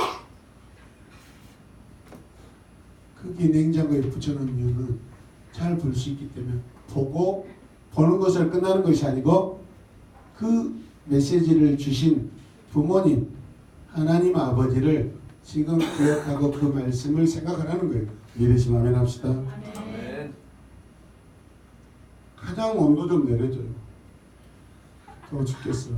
[SPEAKER 1] 거기 냉장고에 붙여놓은 이유는 잘 볼 수 있기 때문에 보고 보는 것을 끝나는 것이 아니고 그 메시지를 주신 부모님 하나님 아버지를 지금 기억하고 그 말씀을 생각하라는 거예요. 믿으시면 아멘 합시다.
[SPEAKER 2] 아멘.
[SPEAKER 1] 가장 온도 좀 내려줘요. 더워 죽겠어.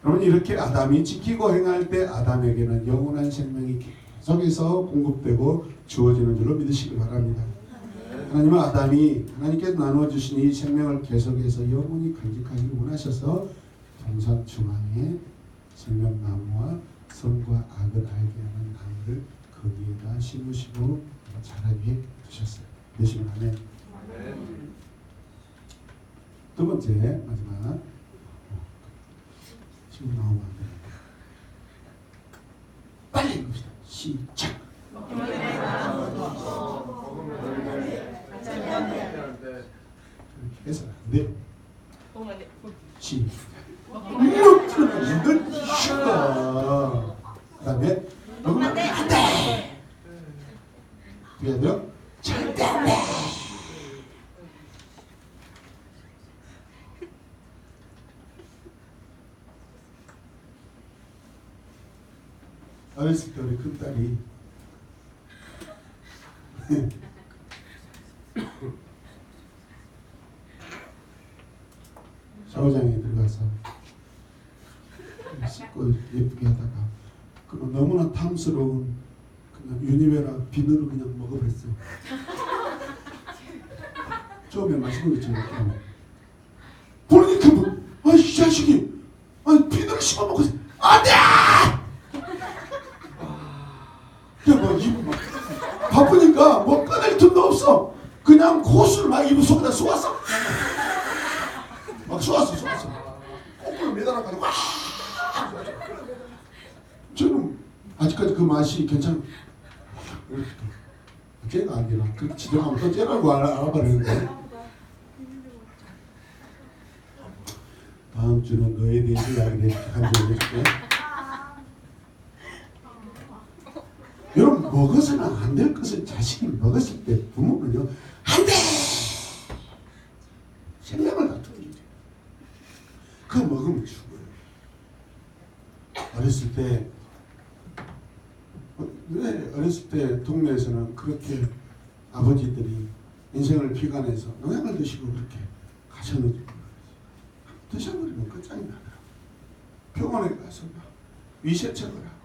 [SPEAKER 1] 여러분 이렇게 아담이 지키고 행할 때 아담에게는 영원한 생명이 계속해서 공급되고 주어지는 줄로 믿으시기 바랍니다. 하나님은 아담이 하나님께서 나누어 주신 이 생명을 계속해서 영원히 간직하기를 원하셔서 동산 중앙에 생명나무와 선과 악을 알게 하는 나무를 거기에다 심으시고 자라게 두셨어요. 믿으시면 아멘. 두 번째 마지막 지금 나오면 안 돼요. 빨리 읽읍시다. 시작. 그렇게 해서는 안 돼요. 시작. 이건 쉬워. 그 다음에 먹으면 안 돼. 그래야 돼요? 절대 안 돼. 어렸을 때 우리 큰딸이 샤워장에 들어가서 씻고 예쁘게 하다가 그럼 너무나 탐스러운 그냥 유니베라 비누를 그냥 먹어버렸어. 처음에 맛있는 거 있잖아. 그러니까 뭐, 아이 자식이 비누를 씹어 먹었어. 안돼! 뭐 입 바쁘니까 뭐 꺼낼 틈도 없어. 그냥 고수를 막 입 속에다 쏘았어. 막 쏘았어. 거꾸로 매달아가지고 와. 저는 아직까지 그 맛이 괜찮아. 쟤가 아니라 그 지정하면 또 쟤라고 알아버리는데. 다음 주는 너에 대해서 이야기를 한 적이 있을게. 여러분 먹어서는 안 될 것을 자식이 먹었을 때 부모는요 안 돼! 생명을 다투는 일이에요. 그거 먹으면 죽어요. 어렸을 때 왜 어렸을 때 동네에서는 그렇게 아버지들이 인생을 비관해서 농약을 드시고 그렇게 가셨는지 드셔버리면 끝장이 나더라고요. 병원에 가서 막 위세척을 하고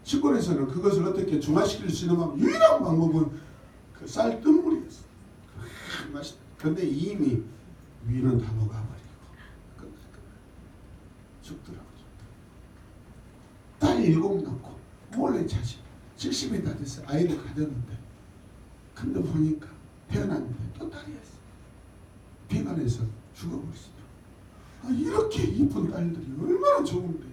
[SPEAKER 1] 시골에서는 그것을 어떻게 중화시킬 수 있는 방법, 유일한 방법은 그 쌀 뜬물이었어. 맛있다. 근데 이미 위는 다 녹아버리고 죽더라고. 딸 7 낳고 몰래 자식 70이 다 됐어. 아이를 가졌는데 근데 보니까 태어났는데 또 딸이었어. 비관해서 죽어버렸어. 이렇게 이쁜 딸들이 얼마나 좋은데.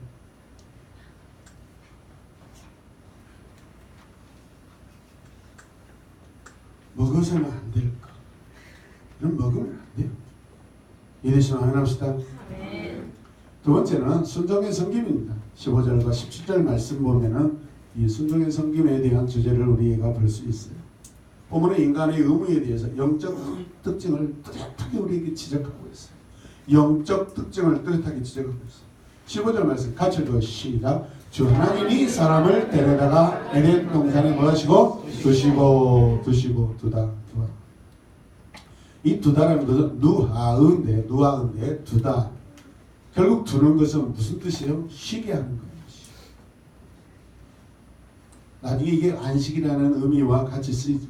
[SPEAKER 1] 먹어서는 안 될까? 이런 먹으면 안 돼요. 이대신 확인합시다. 두 번째는 순종의 섬김입니다. 15절과 17절 말씀 보면은 이 순종의 섬김에 대한 주제를 우리가 볼 수 있어요. 본문은 인간의 의무에 대해서 영적 특징을 뚜렷하게 우리에게 지적하고 있어요. 영적 특징을 뚜렷하게 지적하고 있어요. 15절 말씀 같이 읽어 시작. 주 하나님이 사람을 데려다가 에덴 동산에 뭐 하시고 두시고 두다. 이 두다라는 것은 누하은데 두다. 결국 두는 것은 무슨 뜻이에요? 쉬게 하는 거예요. 나중에 이게 안식이라는 의미와 같이 쓰이죠.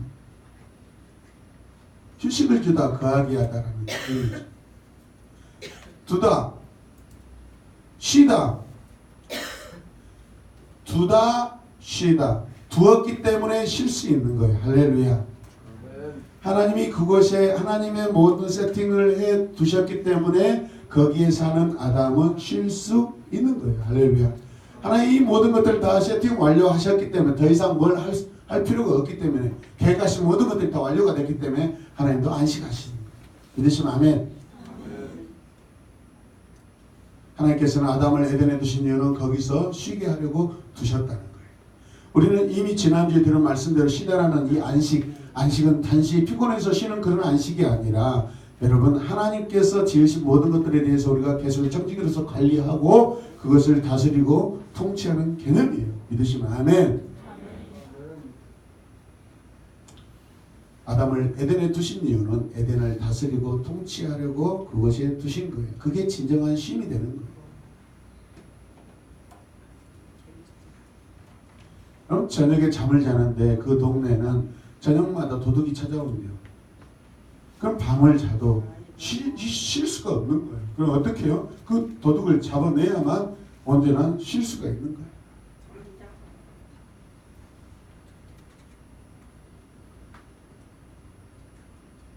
[SPEAKER 1] 휴식을 주다, 거하게 하다라는 의미죠. 두다, 쉬다, 두다, 쉬다. 두었기 때문에 쉴 수 있는 거예요. 할렐루야. 하나님이 그곳에 하나님의 모든 세팅을 해 두셨기 때문에 거기에 사는 아담은 쉴 수 있는 거예요. 할렐루야. 하나님이 이 모든 것들을 다 세팅 완료하셨기 때문에 더 이상 뭘 할 필요가 없기 때문에 계획하신 모든 것들이 다 완료가 됐기 때문에 하나님도 안식하시는 거예요. 믿으시면 아멘. 하나님께서는 아담을 에덴에 두신 이유는 거기서 쉬게 하려고 두셨다는 거예요. 우리는 이미 지난주에 들은 말씀대로 쉬다라는 이 안식은 단지 피곤해서 쉬는 그런 안식이 아니라 여러분 하나님께서 지으신 모든 것들에 대해서 우리가 계속 정직으로서 관리하고 그것을 다스리고 통치하는 개념이에요. 믿으시면 아멘. 아담을 에덴에 두신 이유는 에덴을 다스리고 통치하려고 그것에 두신 거예요. 그게 진정한 쉼이 되는 거예요. 그럼 저녁에 잠을 자는데 그 동네는 저녁마다 도둑이 찾아온대요. 그럼 밤을 자도 쉴 수가 없는 거예요. 그럼 어떻게 해요? 그 도둑을 잡아내야만 언제나 쉴 수가 있는 거예요.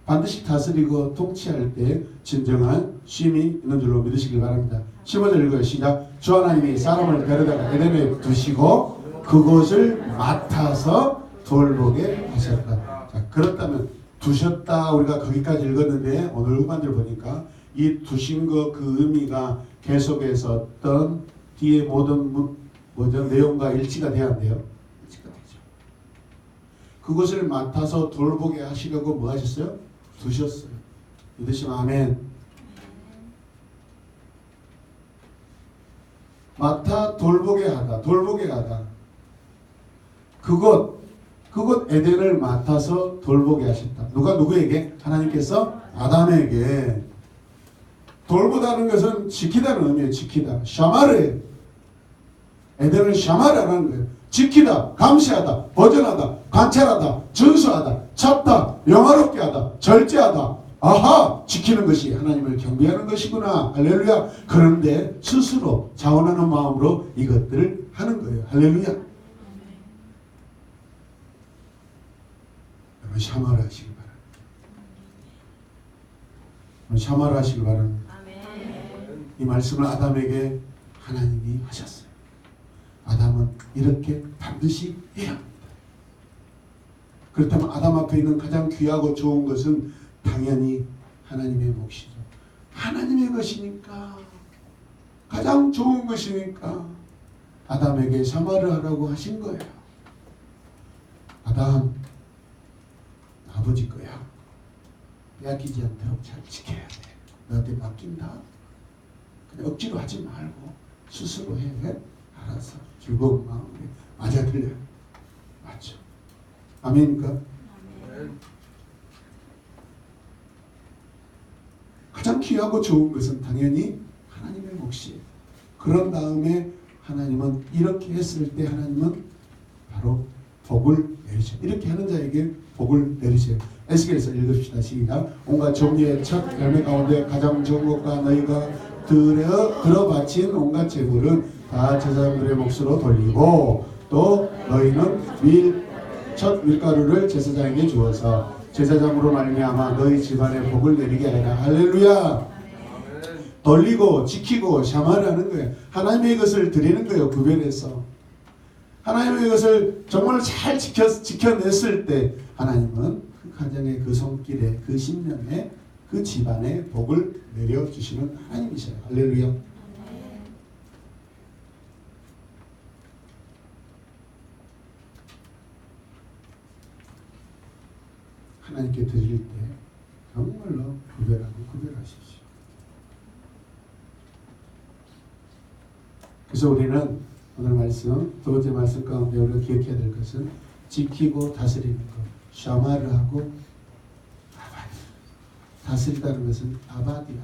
[SPEAKER 1] 반드시 다스리고 통치할 때 진정한 쉼이 있는 줄로 믿으시길 바랍니다. 15절 읽어요. 시작. 주 하나님이 사람을 데려다가 에덴에 두시고 그곳을 맡아서 돌보게 하셨다. 자, 그렇다면 두셨다 우리가 거기까지 읽었는데 오늘 후반절 보니까 이 두신 거 그 의미가 계속해서 어떤 뒤에 모든 내용과 일치가 돼야 돼요. 일치가 되죠. 그것을 맡아서 돌보게 하시려고 뭐 하셨어요? 두셨어요. 믿으시면 아멘. 맡아 돌보게 하다. 그곳 에덴을 맡아서 돌보게 하셨다. 누가 누구에게? 하나님께서 아담에게. 돌보다는 것은 지키다는 의미예요. 지키다. 샤마르예요. 에덴을 샤마르라는 거예요. 지키다, 감시하다, 보존하다, 관찰하다, 준수하다, 찾다, 영화롭게 하다, 절제하다. 아하! 지키는 것이 하나님을 경배하는 것이구나. 할렐루야. 그런데 스스로 자원하는 마음으로 이것들을 하는 거예요. 할렐루야. 여러분 샤마르 하시길 바랍니다. 샤마르 하시길 바랍니다. 이 말씀을 아담에게 하나님이 하셨어요. 아담은 이렇게 반드시 해야 합니다. 그렇다면 아담 앞에 있는 가장 귀하고 좋은 것은 당연히 하나님의 몫이죠. 하나님의 것이니까, 가장 좋은 것이니까 아담에게 샤마르 하라고 하신 거예요. 아담, 아버지 거야. 빼앗기지 않도록 잘 지켜야 돼. 너한테 맡긴다. 그냥 억지로 하지 말고 스스로 해. 알아서 즐거운 마음에 맞아들려요. 맞죠? 아멘입니까? 가장 귀하고 좋은 것은 당연히 하나님의 몫이에요. 그런 다음에 하나님은 이렇게 했을 때 하나님은 바로 복을 내리셔요. 이렇게 하는 자에게 복을 내리셔요. 에스겔서 읽읍시다. 시작. 온갖 종류의 첫 열매 가운데 가장 좋은 것과 너희가 들어 바친 온갖 재물은 다 제사장들의 몫으로 돌리고 또 너희는 첫 밀가루를 제사장에게 주어서 제사장으로 말미암아 너희 집안에 복을 내리게 하라. 할렐루야. 돌리고 지키고 샤마를 하는 거예요. 하나님의 것을 드리는 거예요. 구별해서. 하나님의 것을 정말 잘 지켜냈을 때 하나님은 그 가정의 그 손길에 그 신명에 그 집안에 복을 내려주시는 하나님이셔요. 할렐루야. 하나님께 드릴 때 정말로 구별하십시오. 그래서 우리는 오늘 말씀, 두 번째 말씀 가운데 우리가 기억해야 될 것은 지키고 다스리는 것, 샤마를 하고 아바디. 다스리다는 것은 아바디,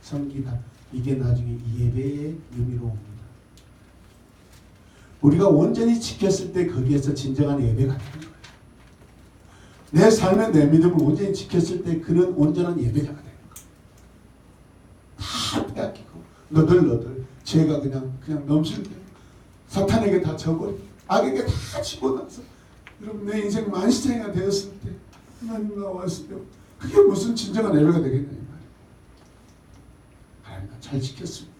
[SPEAKER 1] 섬기다. 이게 나중에 예배의 의미로 옵니다. 우리가 온전히 지켰을 때 거기에서 진정한 예배가 되는 거예요. 내 삶의 내 믿음을 온전히 지켰을 때 그는 온전한 예배자가 되는 거예요. 다 빼앗기고 너덜너덜 죄가 그냥 넘실대고 사탄에게 다 져버리고 악에게 다 집어넣어서 여러분 내 인생 만시장이가 되었을 때 하나님 나왔을 때 그게 무슨 진정한 예배가 되겠냐 이 말이에요. 하나님 나 잘 지켰습니다.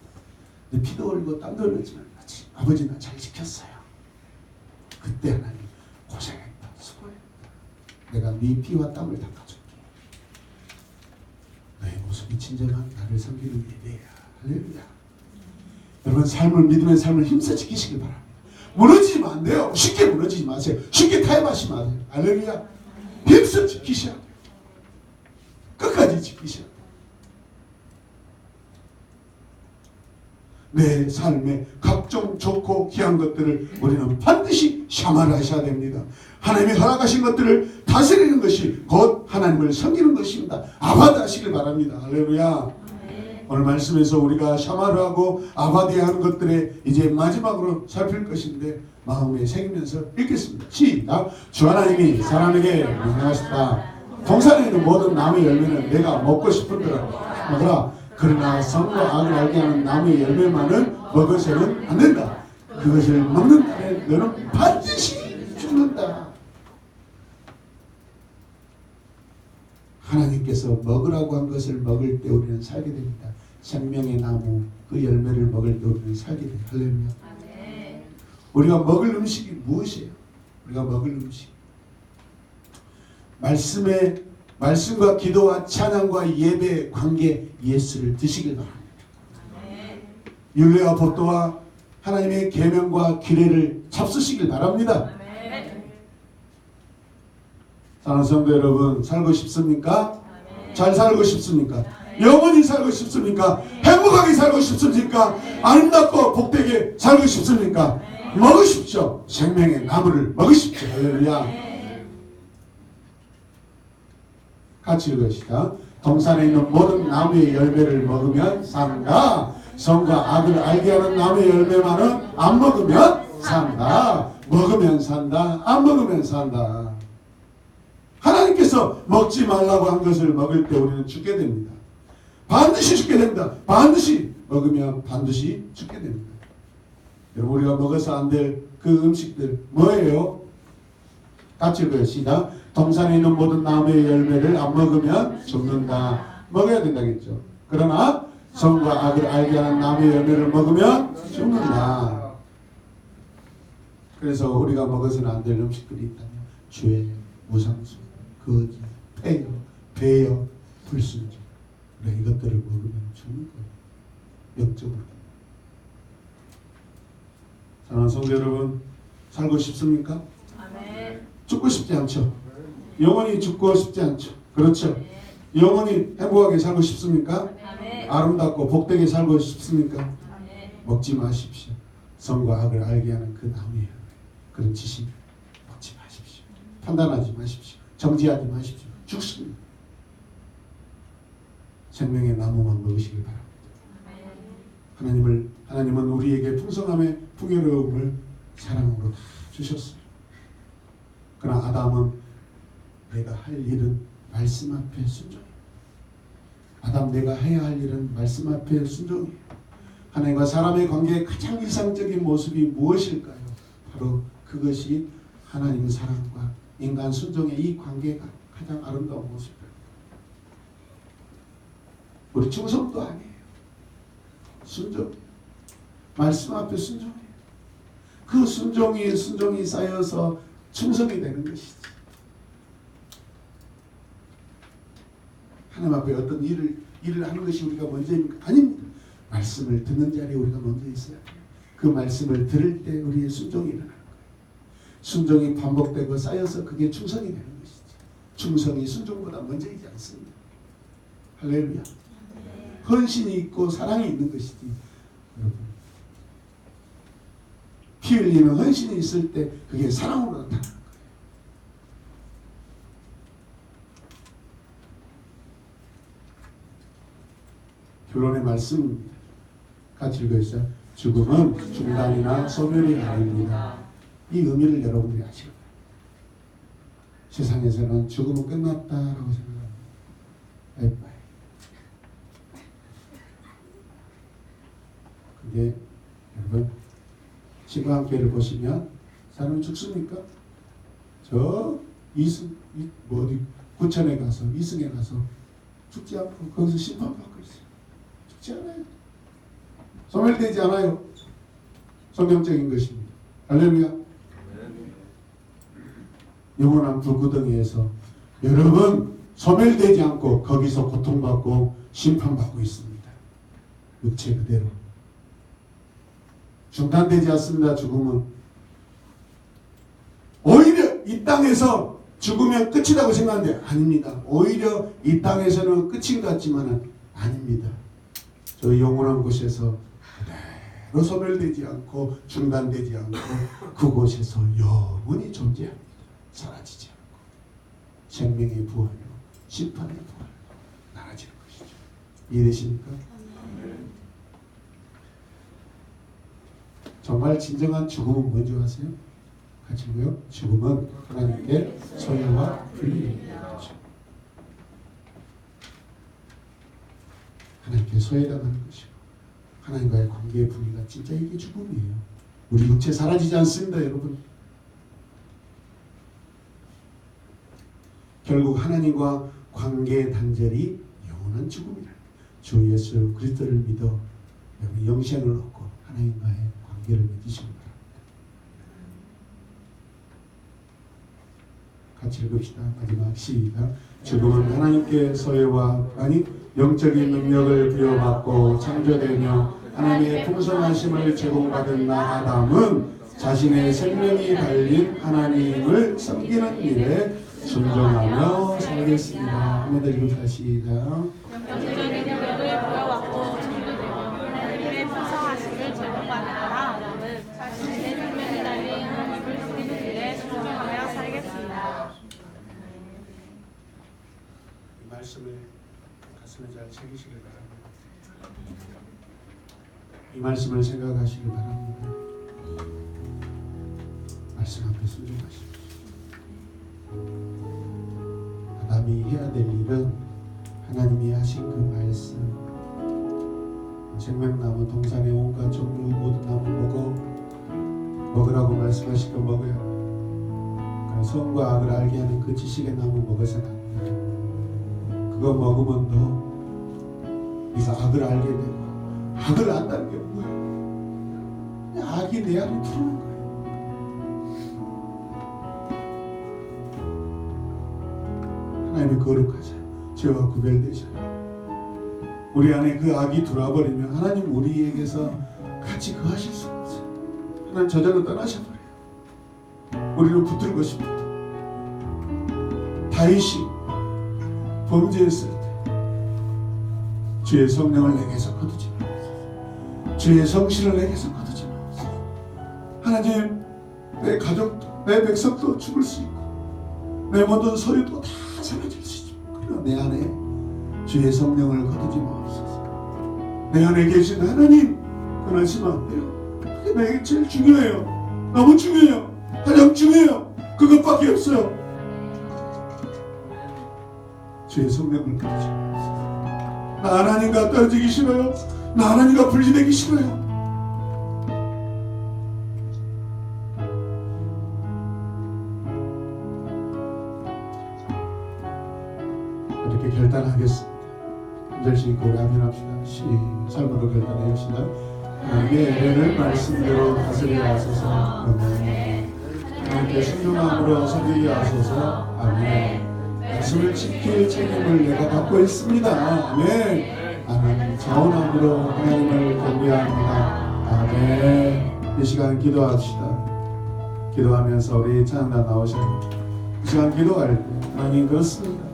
[SPEAKER 1] 내 피도 흘리고 땀도 흘렸지만 아버지 나 잘 지켰어요. 그때 하나님 고생했다 수고했다. 내가 네 피와 땀을 닦아줄게. 너의 모습이 진정한 나를 섬기는 예배야. 할렐루야. 여러분 삶을 믿음의 삶을 힘써 지키시길 바랍니다. 무너지면 안 돼요. 쉽게 무너지지 마세요. 쉽게 타협하지 마세요. 할렐루야. 힘써 지키셔야 돼요. 끝까지 지키셔야 돼요. 내 삶에 각종 좋고 귀한 것들을 우리는 반드시 샤마를 하셔야 됩니다. 하나님이 허락하신 것들을 다스리는 것이 곧 하나님을 섬기는 것입니다. 아바드 하시길 바랍니다. 할렐루야. 오늘 말씀에서 우리가 샤마를 하고 아바디 하는 것들에 이제 마지막으로 살필 것인데 마음에 새기면서 읽겠습니다. 시작. 주 하나님이 사람에게 명령하셨다. 동산에 있는 모든 나무의 열매는 내가 먹고 싶은 대로 먹으라. 그러나 선과 악을 알게 하는 나무의 열매만은 먹어서는 안 된다. 그것을 먹는 날에 너는 반드시 죽는다. 하나님께서 먹으라고 한 것을 먹을 때 우리는 살게 됩니다. 생명의 나무 그 열매를 먹을 때 우리는 살게 됩니다. 할렐루야. 우리가 먹을 음식이 무엇이에요? 우리가 먹을 음식 말씀과 기도와 찬양과 예배의 관계 예수를 드시길 바랍니다. 율례와 법도와 하나님의 계명과 규례를 잡수시길 바랍니다. 사랑하는 성도 여러분, 살고 싶습니까? 잘 살고 싶습니까? 영원히 살고 싶습니까? 행복하게 살고 싶습니까? 아름답고 복되게 살고 싶습니까? 먹으십시오. 생명의 나무를 먹으십시오. 할렐루야. 같이 읽으시다. 동산에 있는 모든 나무의 열매를 먹으면 산다. 선과 악을 알게 하는 나무의 열매만은 안 먹으면 산다. 먹으면 산다. 안 먹으면 산다. 하나님께서 먹지 말라고 한 것을 먹을 때 우리는 죽게 됩니다. 반드시 죽게 됩니다. 반드시 먹으면 반드시 죽게 됩니다. 여러분 우리가 먹어서 안 될 그 음식들 뭐예요? 같이 읽으시다. 동산에 있는 모든 나무의 열매를 안 먹으면 죽는다. 먹어야 된다겠죠. 그러나 선과 악을 알게 하는 나무의 열매를 먹으면 죽는다. 그래서 우리가 먹어서는 안 될 음식들이 있다면 죄, 무상수, 거짓, 폐역, 배역, 불순종 이것들을 먹으면 죽는 거예요. 영적으로. 사랑하는 성도 여러분, 살고 싶습니까?
[SPEAKER 2] 아멘.
[SPEAKER 1] 죽고 싶지 않죠. 영원히 죽고 싶지 않죠. 그렇죠. 영원히 행복하게 살고 싶습니까?
[SPEAKER 2] 아멘.
[SPEAKER 1] 아름답고 복되게 살고 싶습니까?
[SPEAKER 2] 아멘.
[SPEAKER 1] 먹지 마십시오. 선과 악을 알게 하는 그 나무의 그런 지식 먹지 마십시오. 판단하지 마십시오. 정지하지 마십시오. 죽습니다. 생명의 나무만 먹으시길 바랍니다. 하나님은 우리에게 풍성함의 풍요로움을 사랑으로 다 주셨어요. 그러나 아담은 내가 할 일은 말씀 앞에 순종이에요. 아담 내가 해야 할 일은 말씀 앞에 순종이에요. 하나님과 사람의 관계의 가장 이상적인 모습이 무엇일까요? 바로 그것이 하나님의 사랑과 인간 순종의 이 관계가 가장 아름다운 모습입니다. 우리 충성도 아니에요. 순종. 말씀 앞에 순종이에요. 그 순종이 쌓여서 충성이 되는 것이지. 하나님 앞에 어떤 일을 하는 것이 우리가 먼저입니까? 아닙니다. 말씀을 듣는 자리에 우리가 먼저 있어야 돼요. 그 말씀을 들을 때 우리의 순종이 일어나는 거예요. 순종이 반복되고 쌓여서 그게 충성이 되는 것이지. 충성이 순종보다 먼저이지 않습니다. 할렐루야. 헌신이 있고 사랑이 있는 것이지. 여러분, 피 흘리는 헌신이 있을 때 그게 사랑으로 나타나는 거예요. 결론의 말씀입니다. 같이 읽어주세요. 죽음은 중단이나 소멸이 아닙니다. 이 의미를 여러분들이 아시고, 세상에서는 죽음은 끝났다라고 생각합니다. 바이바이. 근데 여러분, 신광교회를 보시면 사람이 죽습니까? 저 어디 구천에 가서 이승에 가서 죽지 않고 거기서 심판받고 있어요. 죽지 않아요. 소멸되지 않아요. 소명적인 것입니다. 할렐루야. 영원한 불구덩이에서 여러분 소멸되지 않고 거기서 고통받고 심판받고 있습니다. 육체 그대로. 중단되지 않습니다. 죽음은. 오히려 이 땅에서 죽으면 끝이라고 생각하는데 아닙니다. 오히려 이 땅에서는 끝인 것 같지만 아닙니다. 저 영원한 곳에서 그대로 소멸되지 않고 중단되지 않고 그곳에서 영원히 존재합니다. 사라지지 않고 생명의 부활로 심판의 부활로 나눠지는 것이죠. 이해되십니까? 정말 진정한 죽음은 뭔지 아세요? 같이 보요. 죽음은 하나님께 소유와 분리입니다. 하나님께 소외당하는 것이고 하나님과의 관계의 분리가 진짜 이게 죽음이에요. 우리 육체 사라지지 않습니다, 여러분. 결국 하나님과 관계의 단절이 영원한 죽음이라. 주 예수 그리스도를 믿어 여러분 영생을 얻고 하나님과의 관계를 맺으시기 바랍니다. 같이 읽읍시다. 마지막 시작. 죽음은 하나님께 소유와 아니 영적인 능력을 부여받고 창조되며 하나님의 풍성하심을 제공받은 나 아담은 자신의 생명이 달린 하나님을 섬기는 일에 순종하며 살겠습니다. 한번 더 읽읍시다. 시작.
[SPEAKER 2] 영적인 능력을 부여받고 창조되며 하나님의 풍성하심을 제공받은 나 아담은 자신의 생명이 달린 하나님을 섬기는 일에 순종하며 살겠습니다.
[SPEAKER 1] 이 말씀을 가슴에 잘 새기시길 바랍니다. 이 말씀을 생각하시길 바랍니다. 말씀 앞에 순종하십시오. 아담이 해야 될 일은 하나님이 하신 그 말씀, 생명나무 동산의 온갖 종류 모든 나무 먹으라고 말씀하신 거 먹어야 그 선과 악을 알게 하는 그 지식의 나무 먹어서는 안 돼요. 그거 먹으면 너 네가 악을 알게 되고 악을 안다는 게 뭐야? 악이 내 안에 들어오는 거예요. 하나님의 거룩하자. 죄와 구별되잖아요. 우리 안에 그 악이 들어와버리면 하나님 우리에게서 같이 거하실 수 없어요. 하나님 저절로 떠나셔버려요. 우리를 붙들고 싶어요. 다윗이 범죄했을 때 주의 성령을 내게서 거두지 마옵소서. 주의 성실을 내게서 거두지 마옵소서. 하나님 내 가족도 내 백성도 죽을 수 있고 내 모든 소유도 다 사라질 수 있죠. 그러나 내 안에 주의 성령을 거두지 마옵소서. 내 안에 계신 하나님 떠나시면 안 돼요. 그게 내게 제일 중요해요. 너무 중요해요. 가장 중요해요. 그것밖에 없어요. 주의 성령을 거두지 마옵소서. 나 하나님과 떨어지기 싫어요. 나 하나님과 분리되기 싫어요. 결단하겠습니다. 한 절씩 우리 아멘합시다. 삶으로 결단해 봅시다. 하나님의 에덴을 말씀대로 다스리게 하소서. 아멘. 하나님께 순종함으로 섬기게 하소서. 아멘. 말씀을 지킬 책임을 내가 갖고 있습니다. 아멘. 아멘. 자원함으로 하나님을 경배합니다. 아멘. 이 시간 기도합시다. 기도하면서 우리 찬양 나오셔요. 이 시간 기도할 때 하나님 그렇습니다.